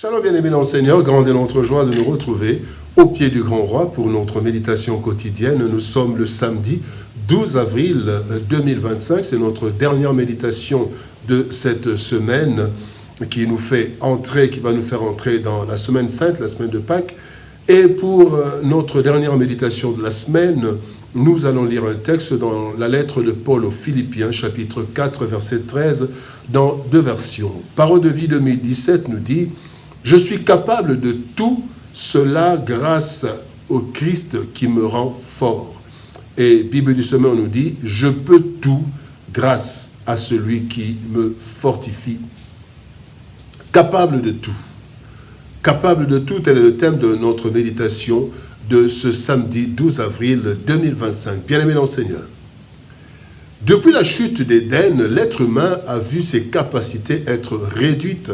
Shalom bien-aimés dans le Seigneur, grande est notre joie de nous retrouver au pied du Grand Roi pour notre méditation quotidienne. Nous sommes le samedi 12 avril 2025, c'est notre dernière méditation de cette semaine qui va nous faire entrer dans la semaine sainte, la semaine de Pâques. Et pour notre dernière méditation de la semaine, nous allons lire un texte dans la lettre de Paul aux Philippiens, chapitre 4, verset 13, dans deux versions. Parole de vie 2017 nous dit « Je suis capable de tout cela grâce au Christ qui me rend fort. » Et Bible du Semeur nous dit « Je peux tout grâce à celui qui me fortifie. » Capable de tout. Capable de tout, tel est le thème de notre méditation de ce samedi 12 avril 2025. Bien-aimés dans le Seigneur. Depuis la chute d'Éden, l'être humain a vu ses capacités être réduites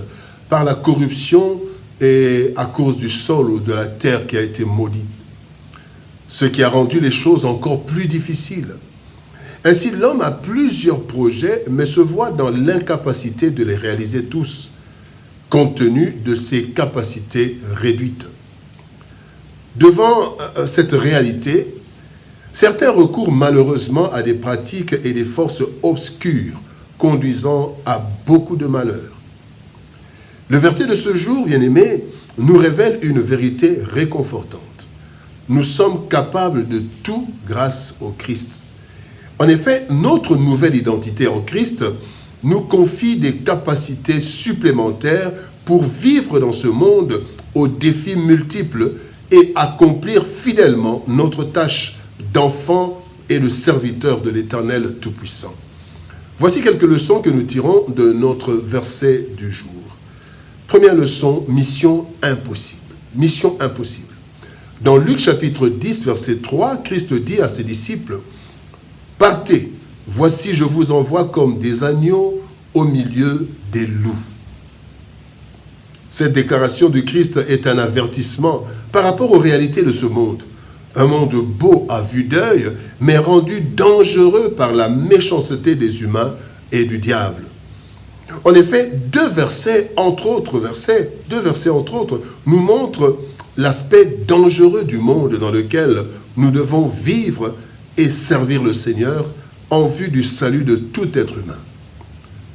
par la corruption et à cause du sol ou de la terre qui a été maudite. Ce qui a rendu les choses encore plus difficiles. Ainsi, l'homme a plusieurs projets, mais se voit dans l'incapacité de les réaliser tous, compte tenu de ses capacités réduites. Devant cette réalité, certains recourent malheureusement à des pratiques et des forces obscures, conduisant à beaucoup de malheurs. Le verset de ce jour, bien-aimé, nous révèle une vérité réconfortante. Nous sommes capables de tout grâce au Christ. En effet, notre nouvelle identité en Christ nous confie des capacités supplémentaires pour vivre dans ce monde aux défis multiples et accomplir fidèlement notre tâche d'enfant et de serviteur de l'Éternel Tout-Puissant. Voici quelques leçons que nous tirons de notre verset du jour. Première leçon, mission impossible. Mission impossible. Dans Luc chapitre 10, verset 3, Christ dit à ses disciples, « Partez, voici je vous envoie comme des agneaux au milieu des loups. » Cette déclaration du Christ est un avertissement par rapport aux réalités de ce monde. Un monde beau à vue d'œil, mais rendu dangereux par la méchanceté des humains et du diable. En effet, deux versets entre autres, nous montrent l'aspect dangereux du monde dans lequel nous devons vivre et servir le Seigneur en vue du salut de tout être humain.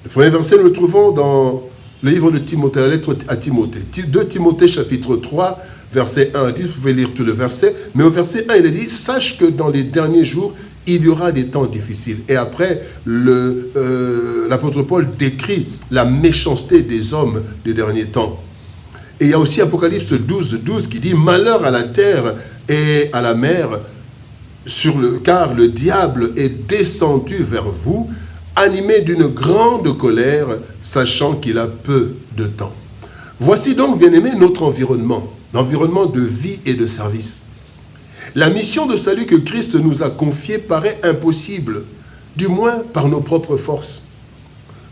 Le premier verset, nous le trouvons dans le livre de Timothée, la lettre à Timothée. 2 Timothée chapitre 3, verset 1 à 10, vous pouvez lire tout le verset, mais au verset 1, il est dit « Sache que dans les derniers jours, il y aura des temps difficiles. » Et après, l'apôtre Paul décrit la méchanceté des hommes des derniers temps. Et il y a aussi Apocalypse 12, 12 qui dit « Malheur à la terre et à la mer, car le diable est descendu vers vous, animé d'une grande colère, sachant qu'il a peu de temps. » Voici donc, bien-aimés, notre environnement, l'environnement de vie et de service. La mission de salut que Christ nous a confiée paraît impossible, du moins par nos propres forces.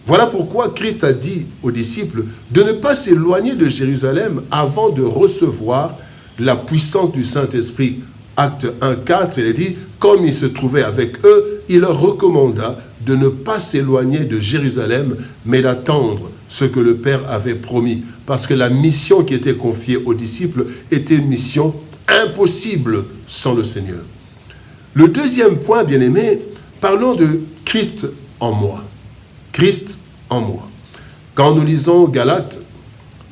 Voilà pourquoi Christ a dit aux disciples de ne pas s'éloigner de Jérusalem avant de recevoir la puissance du Saint-Esprit. Acte 1, 4, il est dit, comme il se trouvait avec eux, il leur recommanda de ne pas s'éloigner de Jérusalem, mais d'attendre ce que le Père avait promis. Parce que la mission qui était confiée aux disciples était une mission impossible sans le Seigneur. Le deuxième point, bien-aimé, parlons de Christ en moi. Christ en moi. Quand nous lisons Galates,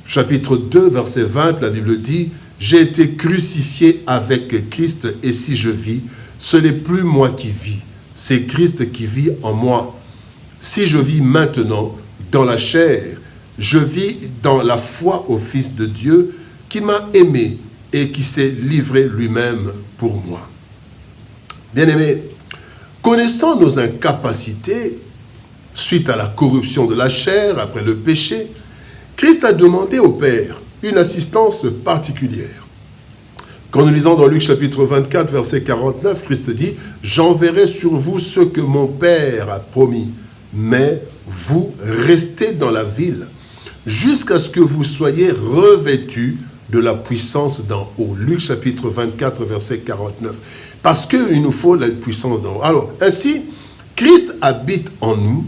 chapitre 2, verset 20, la Bible dit « J'ai été crucifié avec Christ, et si je vis, ce n'est plus moi qui vis, c'est Christ qui vit en moi. Si je vis maintenant dans la chair, je vis dans la foi au Fils de Dieu qui m'a aimé et qui s'est livré lui-même pour moi. » Bien-aimés, connaissant nos incapacités suite à la corruption de la chair, après le péché, Christ a demandé au Père une assistance particulière. Quand nous lisons dans Luc chapitre 24, verset 49, Christ dit « J'enverrai sur vous ce que mon Père a promis, mais vous restez dans la ville jusqu'à ce que vous soyez revêtus de la puissance d'en haut. » Luc chapitre 24, verset 49. Parce qu'il nous faut la puissance d'en haut. Alors, ainsi, Christ habite en nous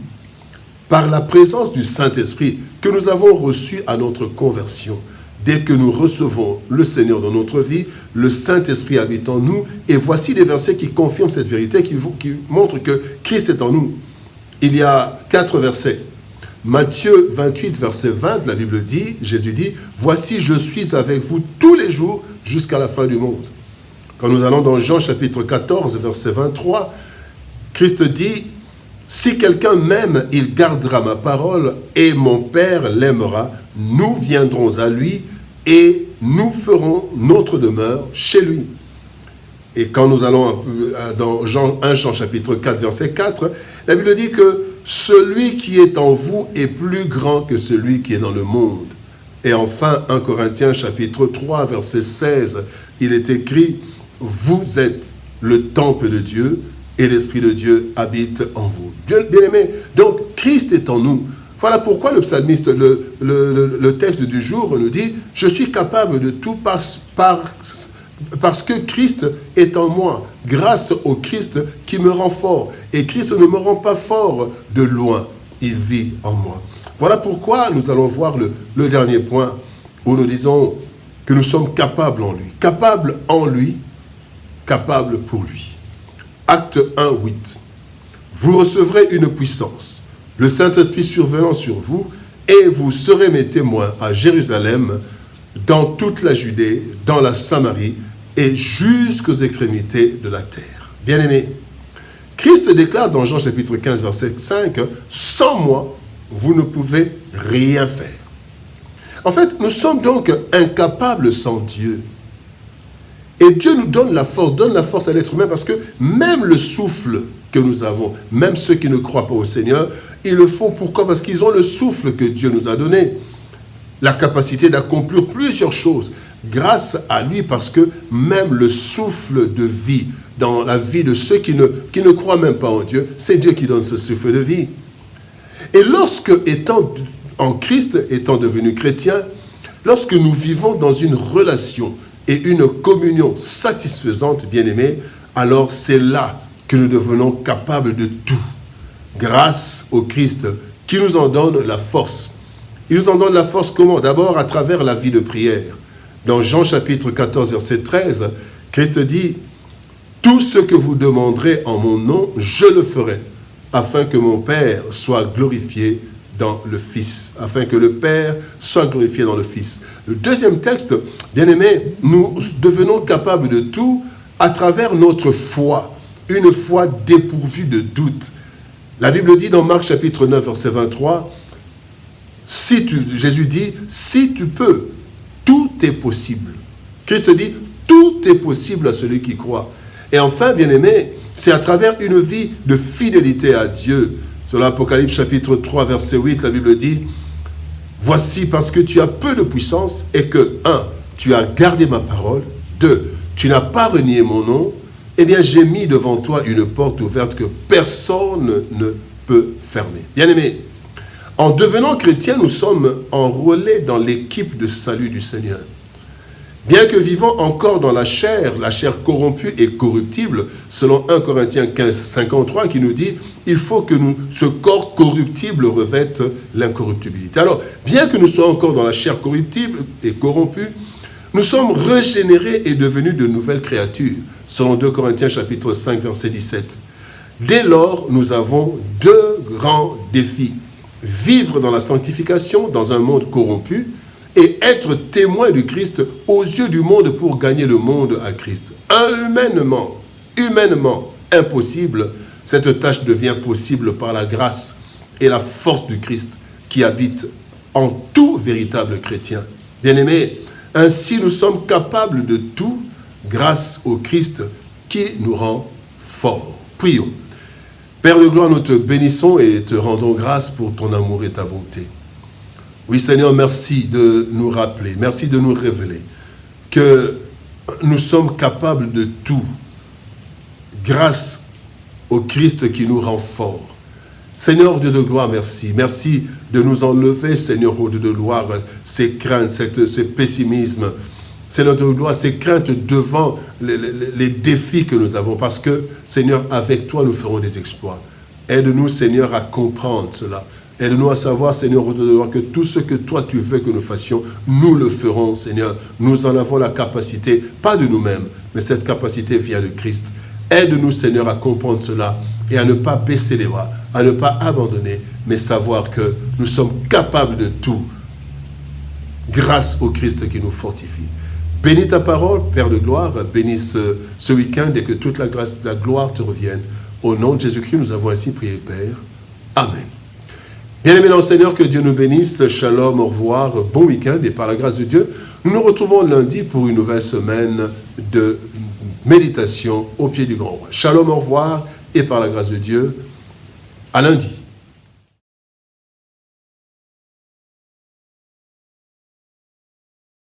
par la présence du Saint-Esprit que nous avons reçu à notre conversion. dès que nous recevons le Seigneur dans notre vie, le Saint-Esprit habite en nous. Et voici des versets qui confirment cette vérité, qui montrent que Christ est en nous. Il y a 4 versets. Matthieu 28, verset 20, la Bible dit, Jésus dit, « Voici, je suis avec vous tous les jours jusqu'à la fin du monde. » Quand nous allons dans Jean chapitre 14, verset 23, Christ dit, « Si quelqu'un m'aime, il gardera ma parole, et mon Père l'aimera. Nous viendrons à lui, et nous ferons notre demeure chez lui. » Et quand nous allons dans 1 Jean chapitre 4, verset 4, la Bible dit que celui qui est en vous est plus grand que celui qui est dans le monde. Et enfin, 1 Corinthiens chapitre 3, verset 16, il est écrit, « Vous êtes le temple de Dieu et l'Esprit de Dieu habite en vous. » Bien-aimé, donc Christ est en nous. Voilà pourquoi le psalmiste, le texte du jour nous dit, « Je suis capable de tout parce que Christ est en moi, grâce au Christ qui me rend fort. Et Christ ne me rend pas fort de loin, il vit en moi. » Voilà pourquoi nous allons voir le dernier point où nous disons que nous sommes capables en lui. Capables en lui, capables pour lui. Acte 1, 8. Vous recevrez une puissance, le Saint-Esprit survenant sur vous, et vous serez mes témoins à Jérusalem, dans toute la Judée, dans la Samarie, et jusqu'aux extrémités de la terre. Bien-aimés, Christ déclare dans Jean chapitre 15, verset 5, « Sans moi, vous ne pouvez rien faire. » En fait, nous sommes donc incapables sans Dieu. Et Dieu nous donne la force à l'être humain, parce que même le souffle que nous avons, même ceux qui ne croient pas au Seigneur, ils le font. Pourquoi? Parce qu'ils ont le souffle que Dieu nous a donné. La capacité d'accomplir plusieurs choses grâce à lui, parce que même le souffle de vie dans la vie de ceux qui ne croient même pas en Dieu, c'est Dieu qui donne ce souffle de vie. Et lorsque, étant en Christ, étant devenu chrétien, lorsque nous vivons dans une relation et une communion satisfaisante, bien-aimés, alors c'est là que nous devenons capables de tout, grâce au Christ qui nous en donne la force. Il nous en donne la force comment? D'abord à travers la vie de prière. Dans Jean chapitre 14, verset 13, Christ dit, « Tout ce que vous demanderez en mon nom, je le ferai, afin que mon Père soit glorifié dans le Fils. » Afin que le Père soit glorifié dans le Fils. Le deuxième texte, bien-aimés, nous devenons capables de tout à travers notre foi, une foi dépourvue de doute. La Bible dit dans Marc chapitre 9, verset 23, Jésus dit, « Si tu peux, tout est possible. » Christ dit, « Tout est possible à celui qui croit. » Et enfin, bien-aimés, c'est à travers une vie de fidélité à Dieu. Sur l'Apocalypse chapitre 3, verset 8, la Bible dit, « Voici parce que tu as peu de puissance et que, 1, tu as gardé ma parole, 2, tu n'as pas renié mon nom, eh bien j'ai mis devant toi une porte ouverte que personne ne peut fermer. » Bien-aimés, en devenant chrétiens, nous sommes enrôlés dans l'équipe de salut du Seigneur. Bien que vivant encore dans la chair corrompue et corruptible, selon 1 Corinthiens 15, 53, qui nous dit « Il faut que ce corps corruptible revête l'incorruptibilité. » Alors, bien que nous soyons encore dans la chair corruptible et corrompue, nous sommes régénérés et devenus de nouvelles créatures, selon 2 Corinthiens chapitre 5, verset 17. Dès lors, nous avons 2 grands défis. Vivre dans la sanctification, dans un monde corrompu, et être témoin du Christ aux yeux du monde pour gagner le monde à Christ. Humainement impossible, cette tâche devient possible par la grâce et la force du Christ qui habite en tout véritable chrétien. Bien-aimés, ainsi nous sommes capables de tout grâce au Christ qui nous rend forts. Prions. Père de gloire, nous te bénissons et te rendons grâce pour ton amour et ta bonté. Oui, Seigneur, merci de nous rappeler, merci de nous révéler que nous sommes capables de tout grâce au Christ qui nous rend forts. Seigneur Dieu de gloire, merci. Merci de nous enlever, Seigneur Dieu de gloire, ces craintes, ce pessimisme. Seigneur Dieu de gloire, ces craintes devant les défis que nous avons. Parce que, Seigneur, avec toi, nous ferons des exploits. Aide-nous, Seigneur, à comprendre cela. Aide-nous à savoir, Seigneur, que tout ce que toi tu veux que nous fassions, nous le ferons, Seigneur. Nous en avons la capacité, pas de nous-mêmes, mais cette capacité vient de Christ. Aide-nous, Seigneur, à comprendre cela et à ne pas baisser les bras, à ne pas abandonner, mais savoir que nous sommes capables de tout grâce au Christ qui nous fortifie. Bénis ta parole, Père de gloire, bénisse ce week-end et que toute la grâce, la gloire te revienne. Au nom de Jésus-Christ, nous avons ainsi prié, Père. Amen. Bien-aimés dans le Seigneur, que Dieu nous bénisse. Shalom, au revoir, bon week-end. Et par la grâce de Dieu, nous nous retrouvons lundi pour une nouvelle semaine de méditation au pied du grand roi. Shalom, au revoir, et par la grâce de Dieu, à lundi.